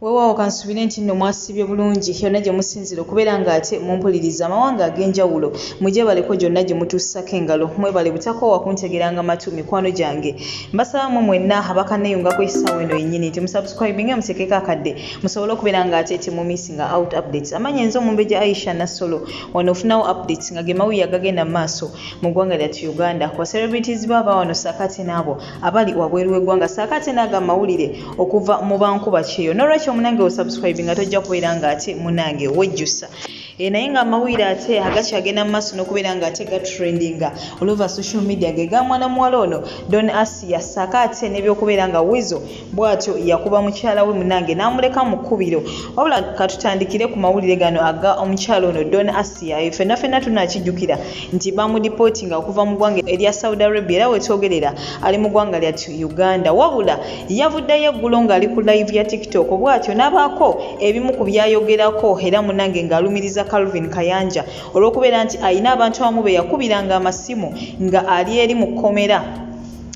Weewaawo kansubire nti nno mwasibye bulungi yonna gye musinzira okubeera ng'ate mumpuliriza amawanga ag'enjawulo mujebaleko gyonna gye mutuusako engalo mwebale butakoowa kuntegeranga matu mikwano gyange mbasaba mwenna abakanneeyungako essaawa eno yennyini nti musubscribinge muteekeko akadde musobole okubeera ng'ate temumisinga out updates amanya enzo Mumbejja Aisha Nassolo wano ofunawo updates nga ge mawuyi agagenda mu maaso mu ggwanga lyattu Uganda ku celebrities baba wano saakate n'abo abali wabweru w'eggwanga saakate n'aga mawulire okuva mu bankuba kyeyo n'olwekyo munange osubscribe nga tojja kubeera ng'ate munange wejjusa naye nga amawulire ate agakyagenda mu maaso n'okubeera ng'ate gatrendinga olova social media ge ga mwana muwala ono Don Asia saaka ate n'ebyokubeera nga Weasel bw'atyo yakuba mukyala we munange n'amuleka mu kkubiro wabula katutandikire ku mawulire gano aga omukyala ono Don Asia ffenna tunaakijjukira nti bamudipootinga okuva mu ggwanga erya Saudi Arabia era wetwogerera ali mu ggwanga lyattu Uganda wabula yavuddeyo eggulo ng'ali ku live ya TikTok bw'atyo n'abaako ebimu ku byayogerako era munange ng'alumiriza Calvin Kayanja olw'okubeera nti ayina abantu abamu be yakubiranga amasimu nga ali eri mu kkomera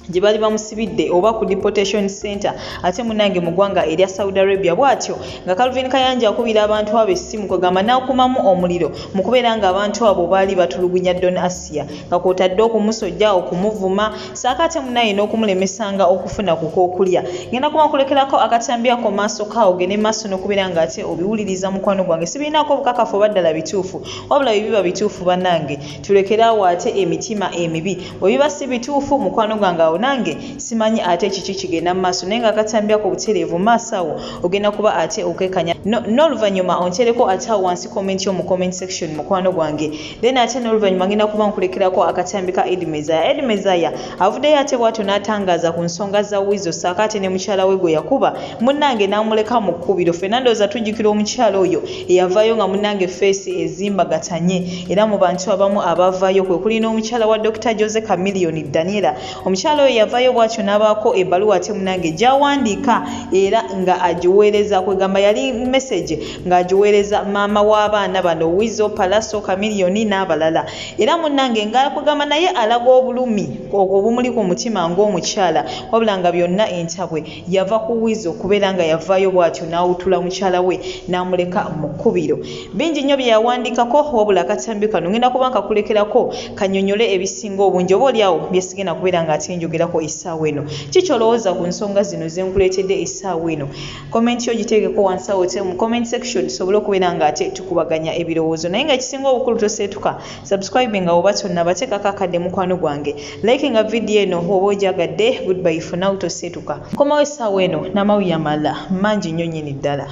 gye bali bamusibidde oba ku deportation center ate munange mu ggwanga erya Saudi Arabia bw'atyo nga Calvin Kayanja akubira abantu abo essimu kwegamba n'akumamu omuliro mu kubeera ng'abantu abo baali batulugunya Don Asia nga kwotadde okumusojja okumuvuma saaka ate munaye n'okumulemesanga okufuna ku k'okulya ngenda kubakulekerako akatambyako maaso kaawo gene maaso n'okubeera ng'ate obiwuliriza mukwano gwange sibirinako obukakafu baddala bituufu wabula biba bituufu bannange tulekeraawo ate emitima emibi bwe biba si bituufu mukwano gwange nange simanyi ate kiki kigenda mu maaso naye nga akatambyako obutereevu maaso awo ogenda kuba ate okekanya n'oluvannyuma ontereko ate awo wansi comment yo mu comment section mukwano gwange then ate n'oluvannyuma ngenda kuba nkulekerako akatambi ka Edi Mezaya avuddeyo ate bw'atyo n'atangaaza ku nsonga za Weasel saaka ate ne mukyala we gwe yakuba munnange n'amuleka mu kkubiro ffenna ndowooza tujjukira omukyala oyo eyavaayo nga munnange feesi ezimbagatanye era mu bantu abamu abavaayo kwe kuli n'omukyala wa Dr. Jose Chameleone Daniela omukyala yavayo bwatyo n'abaako ebbaluwa ate munange gy'awandiika era nga agiweereza kwegamba yali message ng'agiweereza maama w'abaana bano Weasel Palaso Chameleone n'abalala era munange ng'akwegamba naye alaga obulumi obumuli ku mutima ng'omukyala wabula nga byonna entabwe yava ku Weasel okubeera nga yavaayo bwatyo n'awutula mukyala we n'amuleka mu kkubiro bingi nnyo bye yawandiikako wabula akatambi kano ngenda kuba nkakulekerako kanyonyole ebisinga obungi oba oliawo byesigenda kubeera ng'ate njogerako essaawa eno kiki olowooza ku nsonga zino ze nkuleetedde essaawa eno komenti yo giteekeko wansi awo mu comment section tusobole okubeera ng'ate tukubaganya ebirowoozo naye nga ekisinga obukulu toseetuka subscribe nga oba tonnabateekako akadde mukwano gwange like nga vidiyo eno oba ogyagadde goodbye for now toseetuka komawo essaawa eno n'amawuyi amalala mangi nnyo nnyini ddala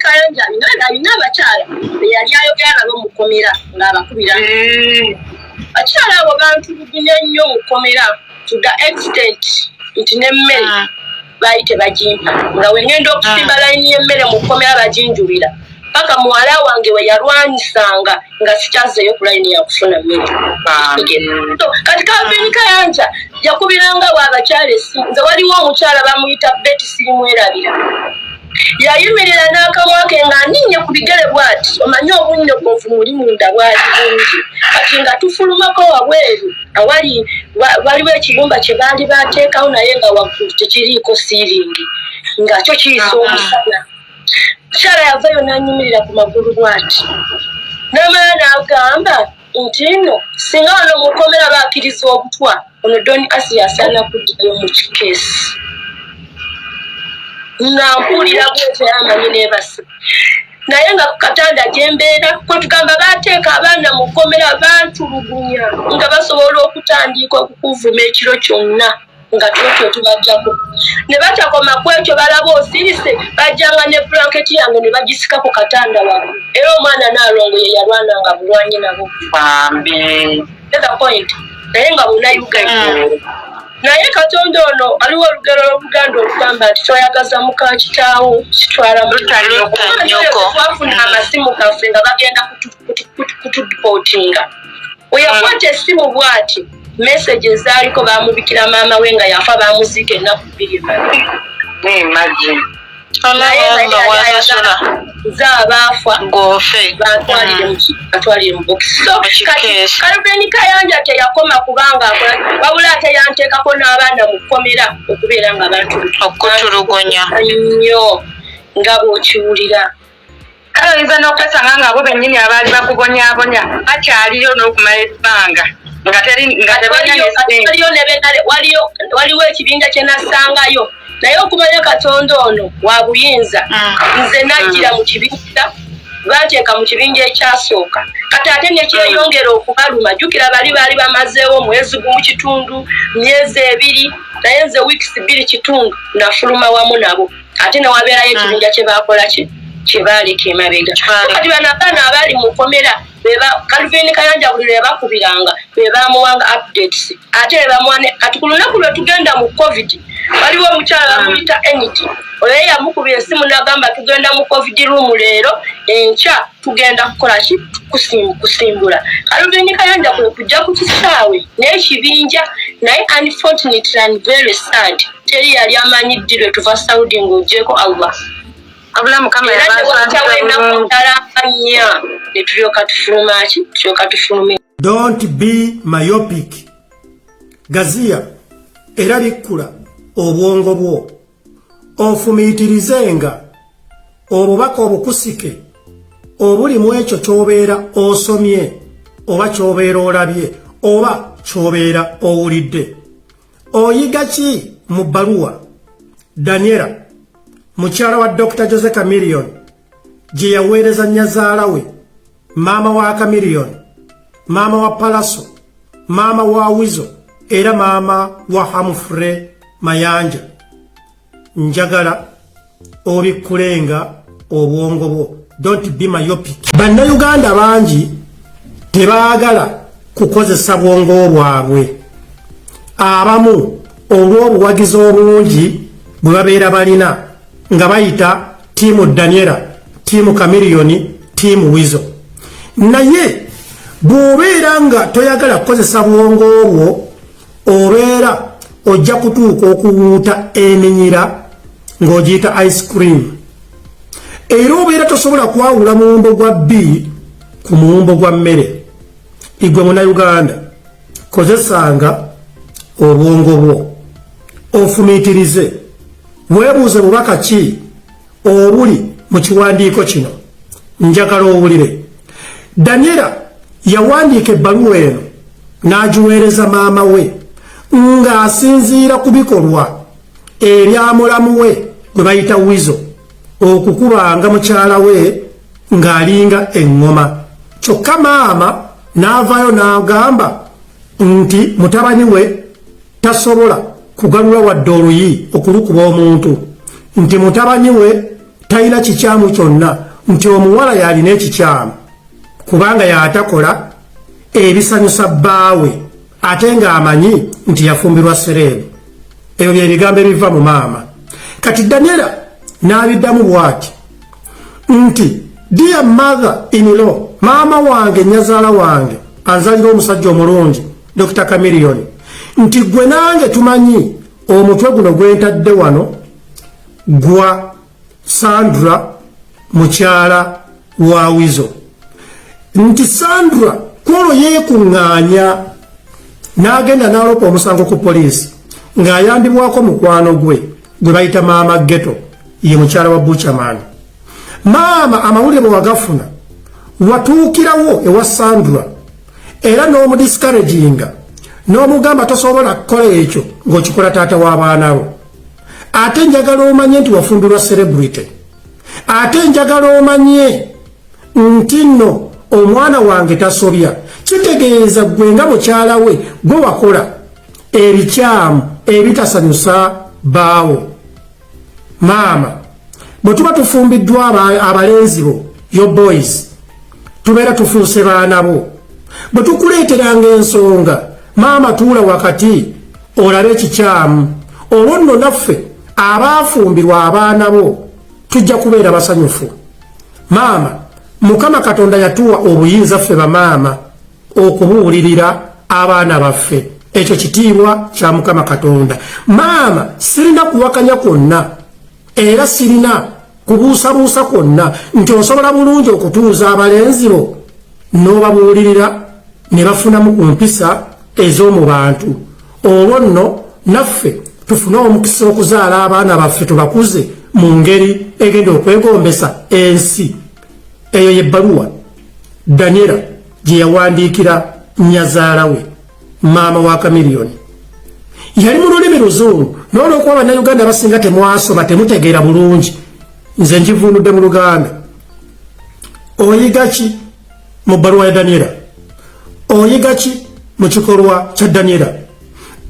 Kayanja alina abakyala yali ayogera nabo mu kkomera ng'abakubira abakyala abo bantulugunya nnyo mu kkomera to the extent nti n'emmere baali tebagimpa nga wengenda okusimba layini y'emmere mu kkomera baginjulira paka muwala wange we yalwanyisanga nga sikyazeeyo ku layini yakufuna mmere kati Calvin Kayanja yakubiranga bw'abakyala essimu nze waliwo omukyala bamuyita Betty sirimwerabira yayimirira n'akamwa ke ng'aninye ku bigere bw'ati omanye obunnyo bw'ovu muli munda bwali bungi kati nga tufulumako wabweru awali waliwo ekibumba kye baali bateekawo naye nga waggulu tekiriiko siiringi nga kyo kiyisa omusana mukyala yavayo n'anyimirira ku magulu bw'ati n'amala n'agamba nti nno singa wano mu kkomera baakiriza obutwa ono Don Asia asaana kuddayo mu kikeesi nga mpulira bwete yamanyi neebasa naye nga ku katanda gye mbeera kwe tugamba baateeka abaana mu kkomera bantulugunya nga basobola okutandika okukuvuma ekiro kyonna nga twetyo tubajjako ne batakoma ku ekyo balaba osirise bajjanga ne blanketi yange ne bagisika ku katanda waggulu era omwana n'alongo ye yalwananga bulwanyi nabo naye nga bonna Uganda naye Katonda ono aliwo olugero lw'Oluganda olugamba nti toyagaza muka kitaawo kitwala twafuna amasimu gaffe nga bagenda kutudipootinga weyakwata essimu bw'ati message ezaaliko baamubikira maama we nga yafa baamuziika ennaku 2 z'abaafa batwalire mu bokisi so Calvin Kayanja teyakoma kubanga wabula ate yanteekako n'abaana mu kkomera okubeera nga bantu okutulugunya nnyo nga bw'okiwulira. Kale oyinza n'okwesanga nga bo bennyini abaali bakubonyaabonya bakyaliyo n'okumala ebbanga nga waliwo ekibinja kye nassangayo naye okumanya Katonda ono wa buyinza nze najjira mu kibinja banteeka mu kibinja ekyasooka kati ate nekyeyongera okubaluma jjukira bali bamazeewo mwezi gumu kitundu myezi 2 naye nze weeks 2 kitundu nafuluma wamu nabo ate newabeerayo ekibinja kye baakola kyebaaleka emabega kati bano abaana abali mu nkomera Calvin Kayanja buli lwe bakubiranga be bamuwanga updates ate bamuwane kati ku lunaku lwe tugenda mu covid waliwo omukyala bamuyita Enity oyo yamukubira essimu n'agamba tugenda mu covid room leero enkya tugenda kukola ki kusimbula Calvin Kayanja kwe kujja ku kisaawe n'ekibinja naye unfortunately and very sad teri yali amanyidde lwe tuva Saudi ng'ogyeko Allah abula mukama Don't be myopic. Gazia era likula obwongo bwo ofumiitirizenga obubaka obukusike obuli mu ekyo ky'obeera osomye oba ky'obeera olabye oba ky'obeera owulidde. Oyiga ki mu bbaluwa Daniela mukyala wa Dr. Jose Chameleone gye yaweereza nnyazaala we maama wa Chameleone, maama wa Palaso, maama wa Wizo era maama wa Humphrey Mayanja. Njagala obikulenga obwongo bwo. Don't be myopic. Bannayuganda bangi tebaagala kukozesa bwongo bwabwe. Abamu olw'obuwagizi obulungi bwe babeera balina nga bayita tiimu Daniela, tiimu Chameleone, tiimu Wizo. Naye bw'obeera nga toyagala kukozesa bwongo bwo obeera ojja kutuuka okuwuuta eminyira ng'ogiyita ice cream. Era obeera tosobola kwawula muwumbo gwa B ku muwumbo gwa mmere. Igwe Munnayuganda kozesanga obwongo bwo ofumiitirize. Weebuuze bubaka ki obuli mu kiwandiiko kino. Njagala owulire. Daniela yawandiika ebbaluwa eno n'agiweereza maama we ng'asinziira ku bikolwa ebya mulamu we gwe bayita Wizo okukubanga mukyala we ng'alinga eŋŋoma. Kyokka maama n'avaayo n'agamba nti mutabani we tasobola kugalula wadde oluyi okulukuba omuntu, nti mutabani we talina kikyamu kyonna, nti omuwala yalina ekikyamu kubanga yatakola ebisanyusa bbaawe ate ng'amanyi nti yafumbirwa sereebu. Ebyo bye bigambo ebiva mu maama. Kati Daniela n'abiddamu bw'ati nti dear mother in law, maama wange nnyazaala wange anzalira omusajja omulungi Dr. Chameleone, nti gwe nange tumanyi omutwe guno gwentadde wano gwa Sandra mukyala wa Wizo, nti Sandra kwolwo yeekuŋŋaanya n'agenda n'alopa omusango ku poliisi ng'ayambibwako mukwano gwe gwe bayita maama Ghetto, ye mukyala wa Buchaman. Maama amawulire bwe wagafuna watuukirawo ewa Sandra era n'omudiscouraginga n'omugamba tosobola kukola ekyo ng'okikola taata w'abaana bo. Ate njagala omanye nti wafumbirwa celebrity. Ate njagala omanye nti nno omwana wange tasobya. Kitegeeza gwe nga mukyala we gwe wakola ebikyamu ebitasanyusa baawo. Maama bwe tuba tufumbiddwa abalenzi bo yo boys tubeera tufuuse baana bo. Bwe tukuleeteranga ensonga maama tuula wakati olabe ekikyamu. Olwo nno naffe abaafumbirwa abaana bo tujja kubeera basanyufu. Maama Mukama Katonda yatuwa obuyinza ffe bamaama okubuulirira abaana baffe. Ekyo kitiibwa kya Mukama Katonda. Maama sirina kuwakanya kwonna era sirina kubuusabuusa kwonna nti osobola bulungi okutuuza abalenzi bo n'obabuulirira ne bafunamu ku mpisa ez'omu bantu. Olwo nno naffe tufune omukisa okuzaala abaana baffe tubakuze mu ngeri egenda okwegombesa ensi. Eyo y'ebbaluwa Daniela gye yawandiikira nnyazaala we maama wa Chameleone. Yali mu lulimi Luzungu n'olwokuba bannayuganda basinga temwasoma temutegeera bulungi, nze ngivuunudde mu Luganda. Oyiga ki mu bbaluwa ya Daniela? Oyiga ki mu kikolwa kya Daniela?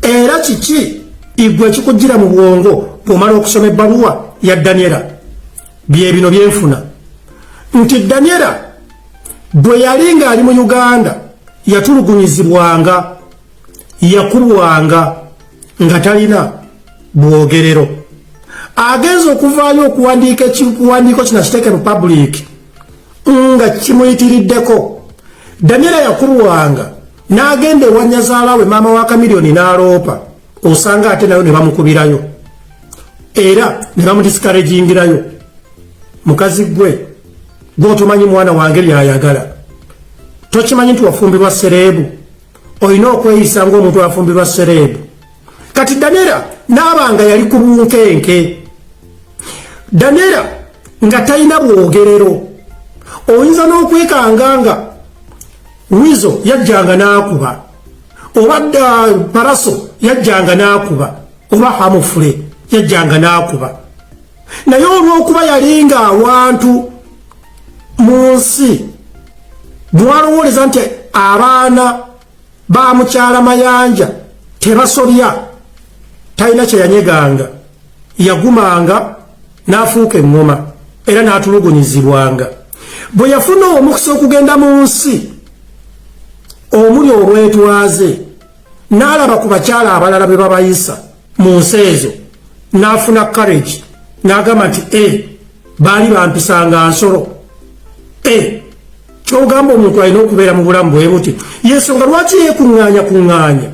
Era kiki igwe kikujjira mu bwongo bw'omala okusoma ebbaluwa ya Daniela? Bye bino byenfuna nti Daniela bwe yali ng'ali mu Uganda yatulugunyizibwanga, yakubwanga nga talina bwogerero. Agenza okuvaayo okuwandiika ekiwandiiko kino kiteeke mu public nga kimuyitiriddeko. Daniela yakubwanga n'agenda ewa nnyazaala we maama wa Chameleone n'aloopa, osanga ate nayo ne bamukubirayo era ne bamudiscouragingirayo. Mukazi gwe gw'otomanyi mwana wange by'ayagala, tokimanyi nti wafumbirwa sereebu, olina okweyisa ng'omuntu afumbirwa sereebu. Kati Daniela n'abanga yali ku bunkenke, Daniela nga talina bwogerero. Oyinza n'okwekanga nga Wizo yajjanga n'akuba, oba Paraso yajjanga n'akuba, oba Hamufule yajjanga n'akuba. Naye olw'okuba yali nga awantu mu nsi bwalowoleza nti abaana ba mukyala Mayanja tebasobya, talina kye yanyeganga, yagumanga n'afuuka eŋŋoma era n'atulugunyizibwanga. Bwe yafuna omukisa okugenda mu nsi omuli olwetwaze, n'alaba ku bakyala abalala be babayisa mu nsi ezo, n'afuna courage n'agamba nti baali bampisanga nsolo. Kyogamba omuntu alina okubeera mu bulamu bwe buti. Yensonga lwaki yeekuŋŋaanya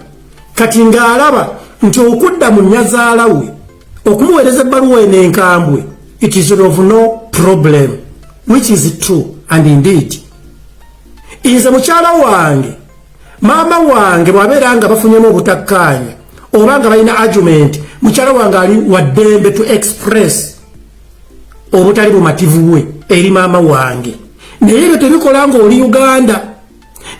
kati ng'alaba nti okudda mu nnyazaala we okumuweereza ebbaluwa eno enkambwe, it is of no problem, which is true and indeed. Nze mukyala wange maama wange bw'abeera nga bafunyemu obutakkaanya oba nga balina argument, mukyala wange ali waddembe to express obutali bumativu we eri maama wange. Naye ebyo tebikola ng'oli Uganda,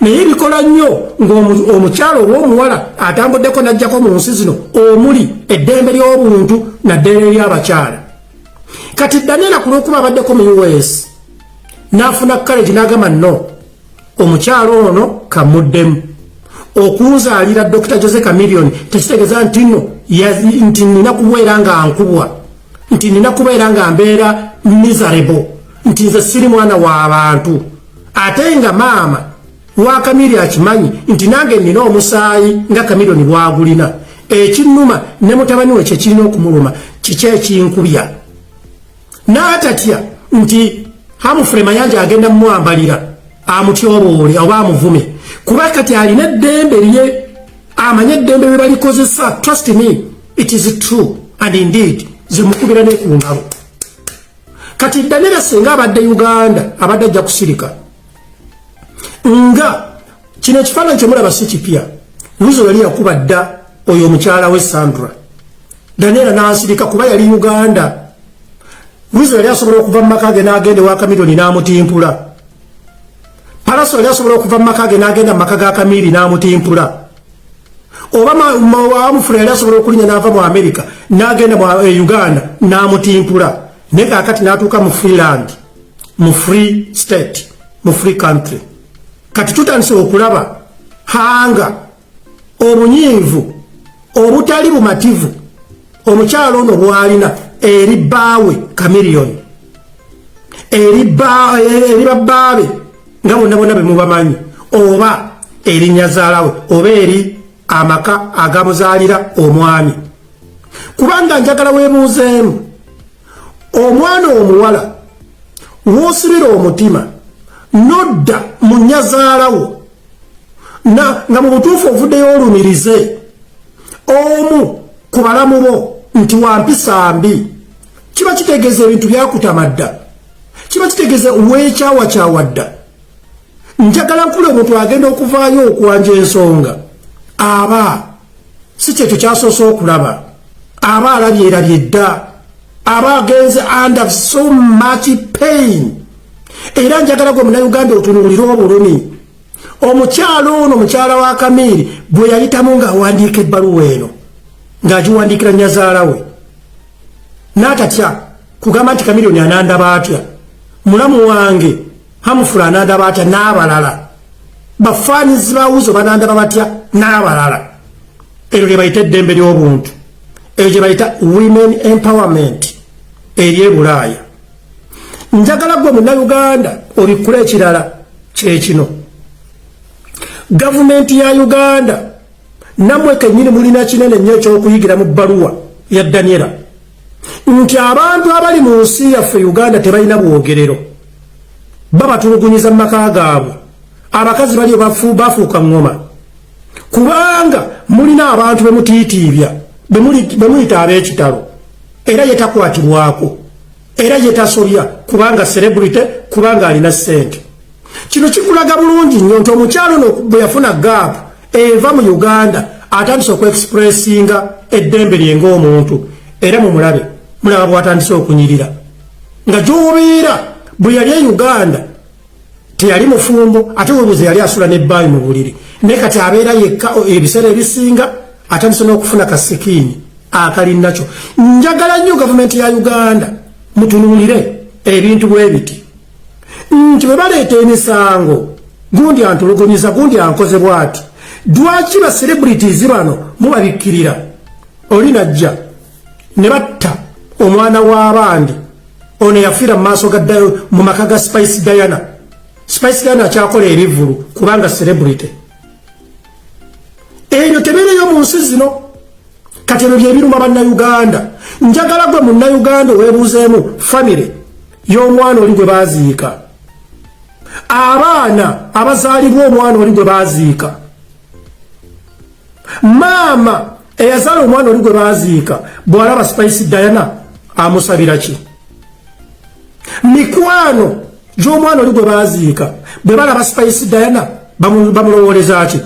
naye bikola nnyo ng'omukyala oba omuwala atambuddeko n'ajjako mu nsi zino omuli eddembe ly'obuntu naddembe ly'abakyala. Kati Daniela ku lw'okuba abaddeko mu US n'afuna courage n'agamba no, omukyala ono kamuddemu. Okunzaalira Dr. Jose Chameleone tekitegeeza nti nti nina kubeera nga nkubwa, nti nina kubeera nga mbeera miserable, nti nze siri mwana w'abantu. Ate nga maama wa Chameleone akimanyi nti nange nina omusaayi nga Chameleone bw'agulina. Ekinnuma ne mutabani we kyekirina okumuluma kiki ekinkubya. N'atatya nti Hamufule Mayanja agenda mumwambalira amutyoboole oba amuvume, kuba kati alina eddembe lye, amanye eddembe bwe balikozesa. Trust me, it is true and indeed zimukubira ne ku ngalo. Kati Daniela senga abadde Uganda abadde ajja kusirika nga kino ekifaananyi kyemulaba si kipya. Wizo yali yakuba dda oyo omukyala we Sandra. Daniela n'asirika kuba yali Uganda. Wizo yali asobola okuva mu maka ge n'agenda ewa Chameleone n'amutimpula. Paraso yali asobola okuva mu maka ge n'agenda mu maka ga Chameleone n'amutimpula. Oba Hamufule yali asobola okulinya n'ava mu America n'agenda mu Uganda n'amutimpula. Ne kakati n'atuuka mu Freeland, mu free state, mu free country. Kati tutandise okulaba hanga obunyiivu obutali bumativu omukyalo ono bw'alina eri bbaawe Chameleone, eri babbaabe nga bonna bonna be mubamanyi, oba eri nnyazaala we, oba eri amaka agamuzaalira omwami. Kubanga njagala weebuuzeemu, omwana omuwala w'osibira omutima nodda mu nnyazaala wo nga mu butuufu ovuddeyo olumirize omu ku balamu bo nti wampisa mbi, kiba kitegeeza ebintu byakutamadda, kiba kitegeeza weekyawakyawa dda. Njagala nkula omuntu agenda okuvaayo okwanja ensonga aba si kyekyo kyasoose okulaba, aba alabye dda. abagenze under so much pain. Era njagala gwe Munnayuganda otunuulira obulumi. Omukyalo ono mukyala wa Kamiri bwe yayitamu ng'awandiika ebbaluwa eno ng'agiwandiikira nnyazaala we. N'atatya kugamba nti Kamiri anandaba atya. Mulamu wange Hamufula anandaba atya n'abalala. Bafaanizi bawuzo banandaba batya n'abalala. Eryo lye bayita eddembe ly'obuntu. Eryo gye bayita women empowerment eri e Bulaaya. Njagala gwe Munnayuganda obikkula ekirala kye kino. Gavumenti ya Uganda namwe kennyini mulina kinene nnyo ekyokuyigira mu bbaluwa ya Daniela nti abantu abali mu nsi yaffe Uganda tebalina bwogerero. Babatulugunyiza mu maka gaabwe. Abakazi bali bafuuka ngoma. Kubanga mulina abantu bemutiitiibya bemuyita ab'ekitalo. Era yetakwatibwako. Era yetasobya kubanga celebrity kubanga alina ssente. Kino kikulaga bulungi nnyo nti omukyalo ono bwe yafuna gap eva mu Uganda atandise okuexpressinga eddembe lye ng'omuntu. Era mumulabe mulaba bw'atandise okunyirira nga gy'obeera bwe yali e Uganda teyali mufumbo ate webuze yali asula n'ebbaayi mu buliri naye kati abeera yekka ebiseera ebisinga atandise n'okufuna kasikiini akali nakyo. Njagala nnyo gavumenti ya Uganda mutunuulire ebintu bwe biti nti bwe baleeta emisango gundi antulugunyiza gundi ankoze bw'ati. Lwaki ba celebrities bano mubabikkirira? Oli najja ne batta omwana w'abandi ono yafiira mu maaso ga mu maka ga Spice Diana. Spice Diana akyakola ebivulu kubanga celebrity. Ebyo tebeereyo mu nsi zino. Kati ebyo bye biruma Bannayuganda. Njagala gwe Munnayuganda weebuuzeemu famire y'omwana oli gwe baaziika. Abaana abazaalibwa omwana oli gwe baaziika. Maama eyazaala omwana oli gwe baaziika bw'alaba Spice Diana amusabira ki? Mikwano gy'omwana oli gwe baaziika bwe balaba Spice Diana bamulowooleza ki?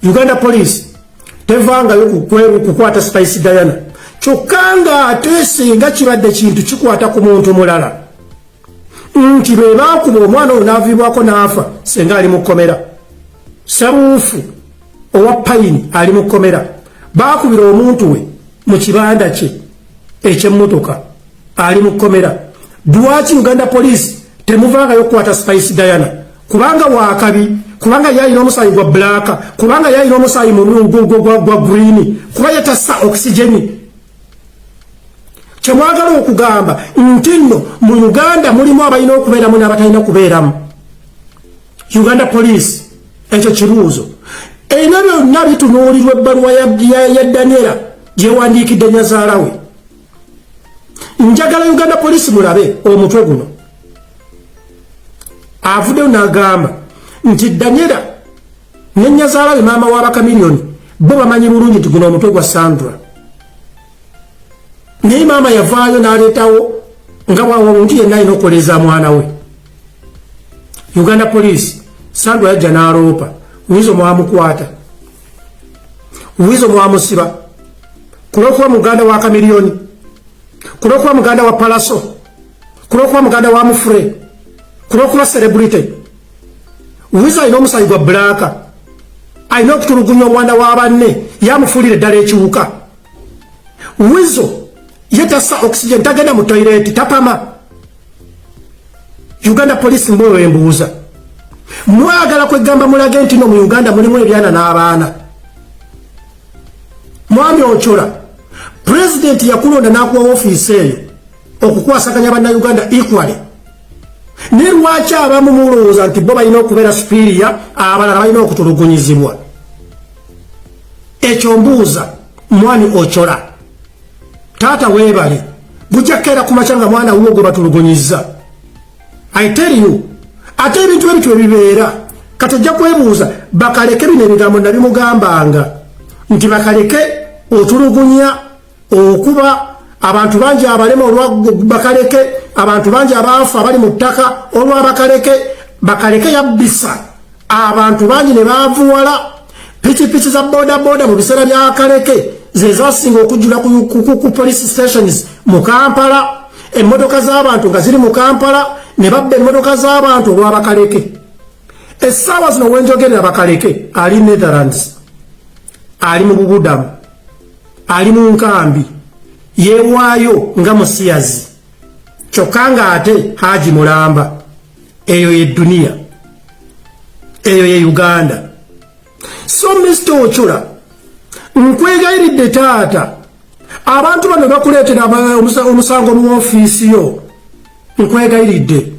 Uganda Police tevangayo kukwata Spice Diana kyokka ng'ate singa kibadde kintu kikwata ku muntu mulala nti bwe baakuba omwana oyo n'aviibwako n'afa senga ali mu kkomera. Sabuufu owa Payini ali mu kkomera. Baakubira omuntu we mu kibanda kye eky'emmotoka ali mu kkomera. Lwaki Uganda Police temuvangayo kukwata Spice Diana? Kubanga waakabi, kubanga yalina omusaayi gwa blaaka, kubanga yalina omusaayi gwa green, kuba yatassa oxygeni. Kyemwagala okugamba nti nno mu Uganda mulimu abalina okubeeramu n'abatalina kubeeramu. Uganda Police ekyo kibuuzo. Ebyo byonna bitunuulirwa ebbaluwa ya Daniela gyewandiikidde nnyazaala we. Njagala Uganda Police mulabe omutwe guno. Avuddeyo n'agamba nti Daniela ne nnyazaala we maama w'Abakamiliyoni bo bamanyi bulungi nti guno omutwe gwa Sandra. Naye maama yavaayo n'aleetawo nga bw'omuntu yenna alina okukoleza mwana we. Uganda Police Sandra yajja n'aloopa. Wizo mwamukwata. Wizo mwamusiba. Kulokuwa muganda wa Kamiliyoni. Kulokuwa muganda wa Palaso. Kulokuwa muganda wa Mufure. Kulokuwa celebrity. Wizo alina omusaayi gwa blaaka. Alina okutulugunya omwana wa banne yamufuulira ddala ekiwuka. Wizo yetassa oxygen tagenda mu toilet tapama. Uganda Police mboyo embuuza. Mwagala kwegamba mulage nti no mu Uganda mulimu ebyana n'abaana. Mwami Ochola President yakulonda n'akuwa ofiisi eyo okukwasaganya Bannayuganda equally. Ne lwaki abamu mulowooza nti bo balina okubeera superior abalala balina okutulugunyizibwa? Ekyo mbuuza mwami Ochola. Taata weebale bujakkeera ku makya nga mwana wuwo gwe batulugunyizza. I tell you ate ebintu ebitwe bibeera kati ojja kwebuuza bakaleke bino ebigambo nabimugambanga nti bakaleke otulugunya okuba abantu bangi abalema olwa bakaleke abantu bangi abaafa abali mu ttaka olwa bakaleke yabbisa abantu bangi ne baavuwala za boda boda mu biseera bya kaleke ze zasinga okujjula ku police stations mu Kampala emmotoka z'abantu nga ziri mu Kampala ne babba emmotoka z'abantu olw'Abakaleke. Essaawa zino wenjogerera Abakaleke ali Netherlands, ali mu Bubudamu, ali mu nkambi, yeewaayo nga musiyazi, kyokka ng'ate Haji Mulamba. Eyo ye dunia, eyo ye Uganda. So Mr. Ochula, nkwegayiridde taata, abantu bano bakuleetera omusango mu ofiisi yo, nkwegayiridde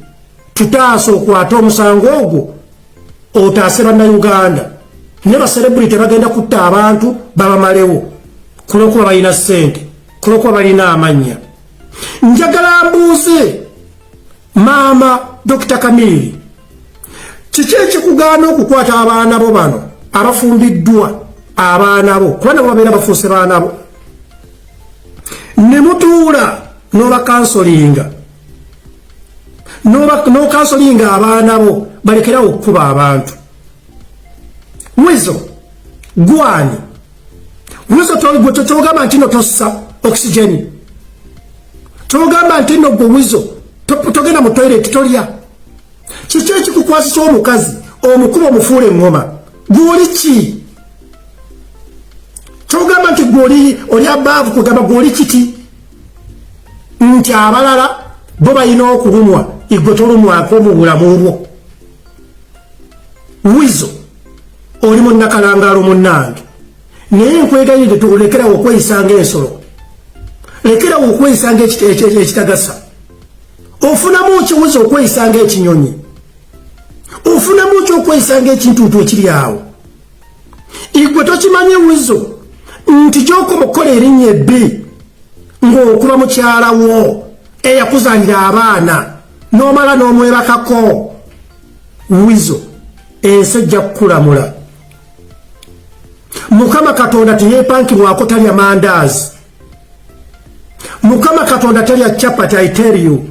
tutaasa okwata omusango ogwo otaase bannayuganda ne baselebrity bagenda kutta abantu babamalewo kulwokuba balina ssente, kulwokuba balina amannya. Njagala mbuuze maama Dr. Kamiri, kiki ekikugaana okukwata abaana bo bano abafumbiddwa abaana bo kuba nabo babeera bafuuse baana bo ne mutuula n'obakansolinga n'okansolinga abaana bo balekerawo okukuba abantu? Wizo gwani? Wizo togamba nti no tossa oxygeni, togamba nti no gwe Wizo togenda mu toilet tolya. Kiki ekikukwasisa omukazi omukuba omufuula eŋŋoma? Gwoli ki? Togamba nti gwoli oli abaavu, kugamba gwoli kiti? Nti abalala bo balina okulumwa, igwe tolumwako mu bulamu bwo. Wizo oli munnakalangalo munnange, naye nkwegayidde tulekerawo okweyisanga ensolo, lekerawo okweyisanga ekitagasa. Ofunamu ki Wizo okweyisanga ekinyonyi? Ofunamu ki okweyisanga ekintuutu ekiri awo? Igwe tokimanyi Wizo nti gy'okoma okukola erinnya ebbi ng'okuba mukyala wo eyakuzaalira abaana n'omala n'omwebakako? Wizo ensi ejja kukulamula. Mukama Katonda teyeepankirwako talya mandaazi. Mukama Katonda talya chapati, I tell you.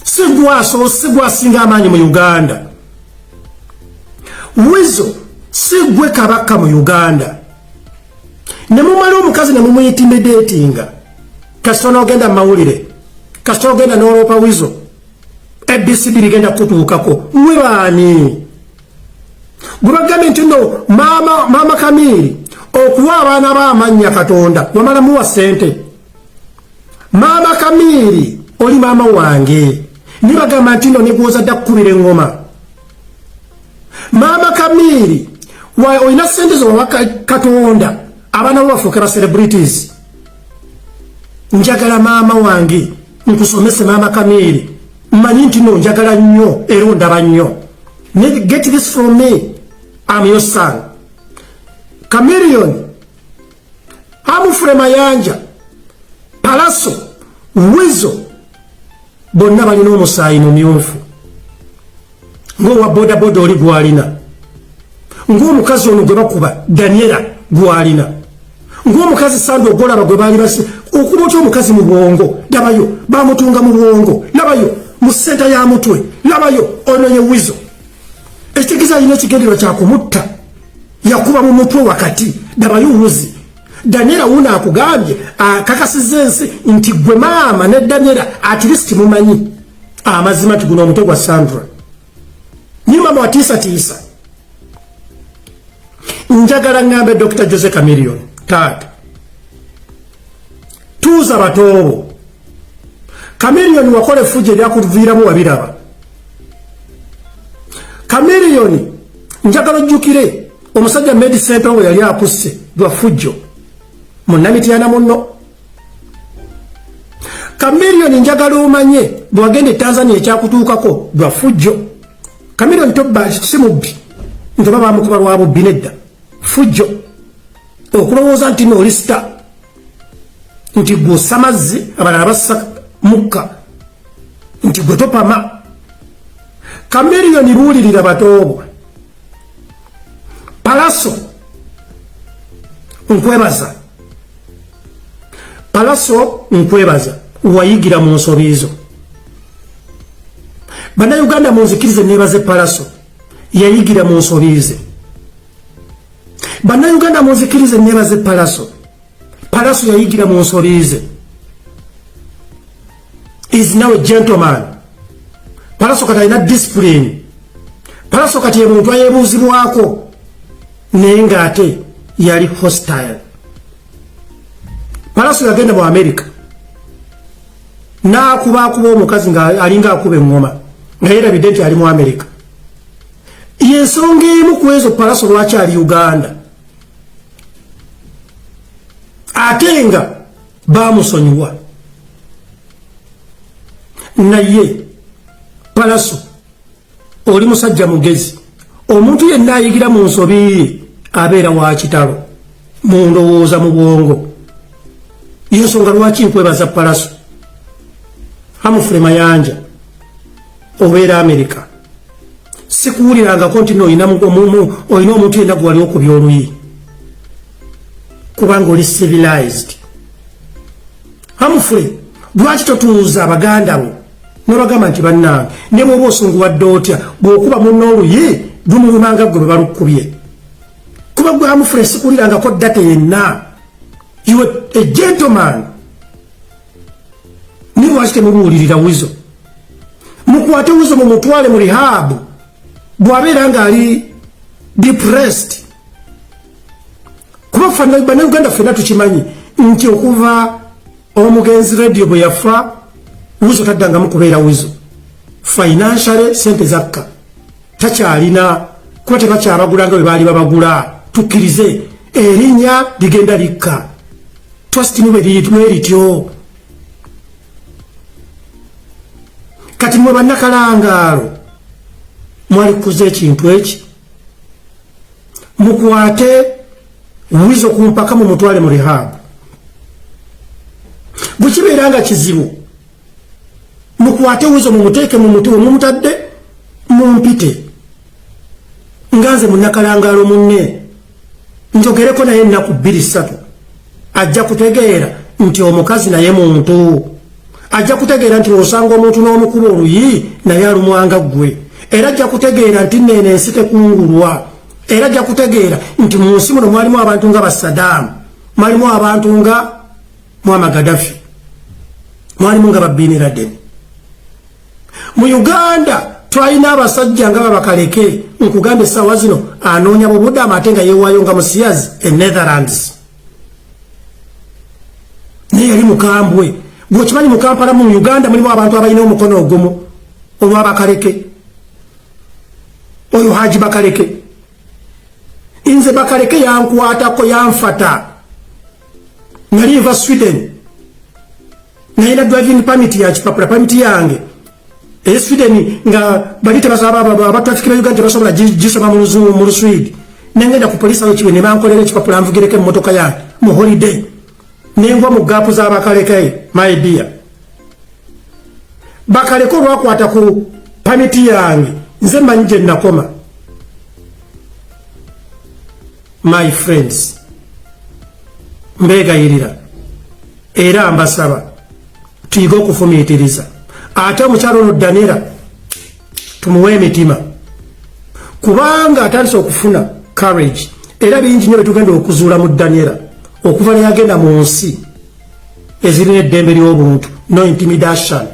Sigwasinga amaanyi mu Uganda. Wizo sigwe kabaka mu Uganda. Ne mumala omukazi ne mumuyitimidatinga, kasita n'ogenda mu mawulire, kasita ogenda n'oloopa Wizo, ABCD ligenda kutuukako. Mwe baani? Gwe bagambye nti no maama Kamiri okuwa abaana b'amannya Katonda wamala muwa ssente. Maama Kamiri oli maama wange, nibagamba nti no negwozadde kukubira eŋŋoma. Maama Kamiri olina ssente zobawa Katonda, abaana bo bafuuke ba celebrities. Njagala maama wange nkusomese Maama Kamiri, mmanyi nti no njagala nnyo era ondaba nnyo. Get this from me, I'm your son. Chameleon, Amufure Mayanja, Palaso, Wizo, bonna balina omusaayi mumyufu. Ng'owa bodaboda oli gwalina, ng'omukazi ono gwe bakuba Daniela gwalina, ng'omukazi Sandra ogolaba gwe baali basi okuba otya omukazi mu bwongo. Labayo bamutunga mu bwongo, labayo mu ssenta ya mutwe, labayo ono ye Wizo. Ekitegeeza alina ekigendererwa kya kumutta, yakuba mu mutwe wakati. Labayo Wuzi. Daniela wuno akugambye akakasiza ensi nti gwe maama ne Daniela at least mumanyi amazima nti guno omutwe gwa Sandra. Ni mama watiisa. Njagala ngambe Dr. Jose Chameleon, taata tuuza batoobo. Chameleon wakole fuje lyakuviiramu wabiraba. Chameleon njagala ojjukire omusajja Medi Ssempengo yali akusse lwa fujjo munnamitiana munno. Chameleon njagala omanye bwagende Tanzania ekyakutuukako lwa fujjo. Chameleon tobba si mubbi nti baba bamukuba lwa bubbi nedda. Fujjo okulowooza nti oli sita, nti gwe ossa mazzi abalala bassa mukka, nti gwe topama. Chameleon buulirira batoobo. Palaso nkwebaza, Palaso nkwebaza, wayigira mu nsobi zo. Bannayuganda munzikirize neebaze Palaso, yayigira mu nsobi ze. Bannayuganda munzikirize neebaze Palaso, Palaso yayigira mu nsobi ze. is now a gentleman. Palaso kati alina discipline. Palaso kati ye muntu ayebuuzibwako naye ng'ate yali hostile. Palaso yagenda mu America n'akuba omukazi nga alinga akuba eŋŋoma nga yeerabidde nti ali mu America. Y'ensonga emu ku ezo Palaso lwaki ali Uganda. Ate nga baamusonyiwa. Naye Palaso oli musajja mugezi. Omuntu yenna ayigira mu nsobi ye abeera wa kitalo mu ndowooza mu bwongo. Y'ensonga lwaki nkwebaza Palaso. Hamufule Mayanja obeera America. Sikuwulirangako nti olina omuntu yenna gwe wali okubya oluyi kubanga oli civilized. Hamufule lwaki totuuza abaganda bo n'obagamba nti bannange ne bw'oba osunguwadde otya bw'okuba munno oluyi lumulumanga gwe bwe balukubye. Kuba gwe Hamufule sikuwulirangako ddate yenna. You are a gentleman. Ni lwaki temubuulirira Wizo? Mukwate Wizo mumutwale mu rehab bw'abeera ng'ali depressed. Kuba bannayuganda ffenna tukimanyi nti okuva omugenzi radio bwe yafa Wizo taddangamu kubeera Wizo. Financially sente zakka takyalina kuba tebakyabagula nga bwe baali babagula. Tukkirize erinnya ligenda likka. Trust niwe lityo. Kati mwe bannakalangaalo mwalikuza ekintu eki mukwate Wizo ku mpaka mu mutwale mu rehab. Bwe kibeera nga kizibu mukwate Wizo mumuteeke mu muti we mumutadde mumpite. Nga nze munnakalangaalo munne njogereko naye ennaku 2-3 ajja kutegeera nti omukazi naye muntu. Ajja kutegeera nti osanga omuntu n'omukuba oluyi naye alumwanga ggwe. Era ajja kutegeera nti nneeno ensi tekungulwa. Era ajja kutegeera nti mu nsi muno mwalimu abantu nga Basadaamu, mwalimu abantu nga Muammar Gaddafi, mwalimu nga Bin Laden. Mu Uganda twalina abasajja nga Babakaleke nkugamba essaawa zino anoonya bubudamu ate nga yeewaayo nga musiyazi e Netherlands. Naye yali mukambwe. Bw'okimanyi mu Kampala mu Uganda mulimu abantu abalina omukono ogumu olw'Abakaleke. Oyo Haji Bakaleke. Nze Bakaleke yankwatako yanfata. Nali nva Sweden. Nalina driving permit ya kipapula permit yange. Sweden nga bali tebasaba abatrafiki ba Uganda tebasobola gisoma mu Luswidi. Nengenda ku polisi awo kiwe ne bankolera ekipapula nvugireko emmotoka yange mu holiday. Nengwa mu gaapu z'Abakaleke, my dear. Bakaleke olwakwata ku pamiti yange nze mmanyi gye nakoma. My friends, mbeegayirira era mbasaba tuyige okufumiitiriza. Ate omukyalo ono Daniela tumuwe emitima kubanga atandise okufuna courage era bingi nnyo betugenda okuzuula mu Daniela okuva ne yagenda mu nsi ezirina eddembe ly'obuntu, no intimidation.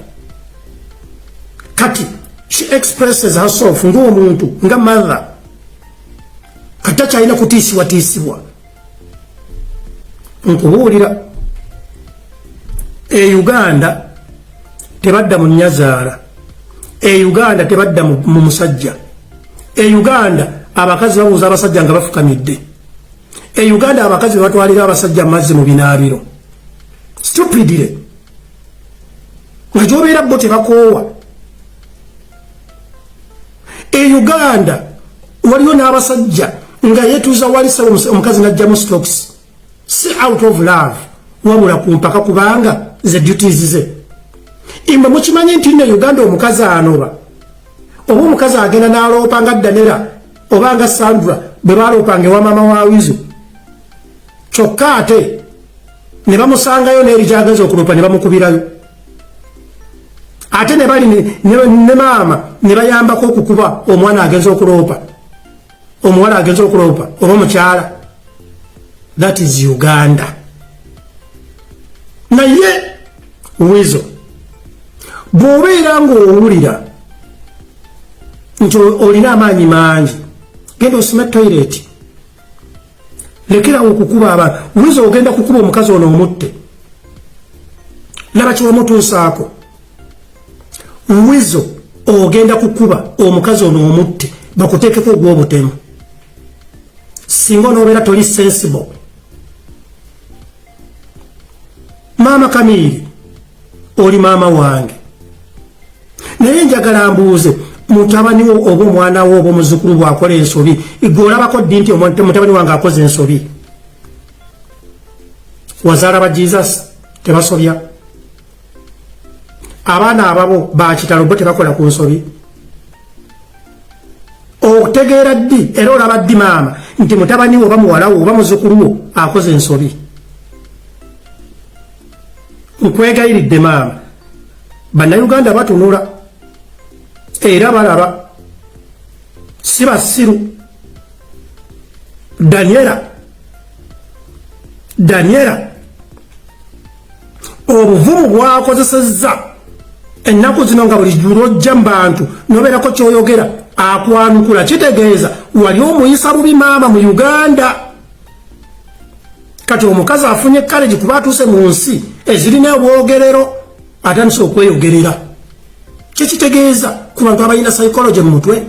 Kati she expresses herself ng'omuntu nga mother kati takyalina kutiisibwatiisibwa. Nkubuulira Uganda tebadda mu nnyazaala. Uganda tebadda mu musajja. Uganda abakazi babuuza abasajja nga bafukamidde. Uganda abakazi batwalira abasajja amazzi mu binaabiro. Stupidly. Nga gy'obeera bo tebakoowa. Uganda waliyo n'abasajja nga yeetuuza wali saba omukazi n'ajjamu stocks. Si out of love wabula ku mpaka kubanga ze duties ze. Imwe mukimanyi nti nno Uganda omukazi anoba oba omukazi agenda n'aloopa nga Daniela oba nga Sandra bwe baloopanga ewa maama wa Wizo. Kyokka ate ne bamusangayo n'eri gy'agenza okuloopa ne bamukubirayo. Ate ne bali ne maama ne bayambako okukuba omwana agenza okuloopa, omuwala agenza okuloopa oba omukyala. That is Uganda. Naye Wizo bw'obeera ng'owulira nti olina amaanyi mangi genda osime toilet lekerawo okukuba abantu wizo ogenda kukuba omukazi ono omutte laba kiwamutuusaako wizo ogenda kukuba omukazi ono omutte bakuteekeko ogw'obutemu singa onobeera toli sensible. Maama Kamiiri oli maama wange naye njagala mbuuze mutabani wo oba omwana wo oba omuzukulu bw'akola ensobi igwe olabako ddi nti mutabani wange akoze ensobi? Wazaala ba Jesus tebasobya? Abaana ababo bakitalo bo tebakola ku nsobi? Otegeera ddi era olaba ddi maama nti mutabani wo oba muwala wo oba muzukulu wo akoze ensobi? Nkwegayiridde maama, bannayuganda batunula era balaba, si basiru. Daniela obuvumu bwakozesezza ennaku zino nga buli lw'ojja mu bantu n'obeerako ky'oyogera akwanukula, kitegeeza wali omuyisa bubi maama mu Uganda. Kati omukazi afunye college kuba atuuse mu nsi ezirina obwogerero atandise okweyogerera. Kikitegeeza ku bantu abalina psychology mu mutwe.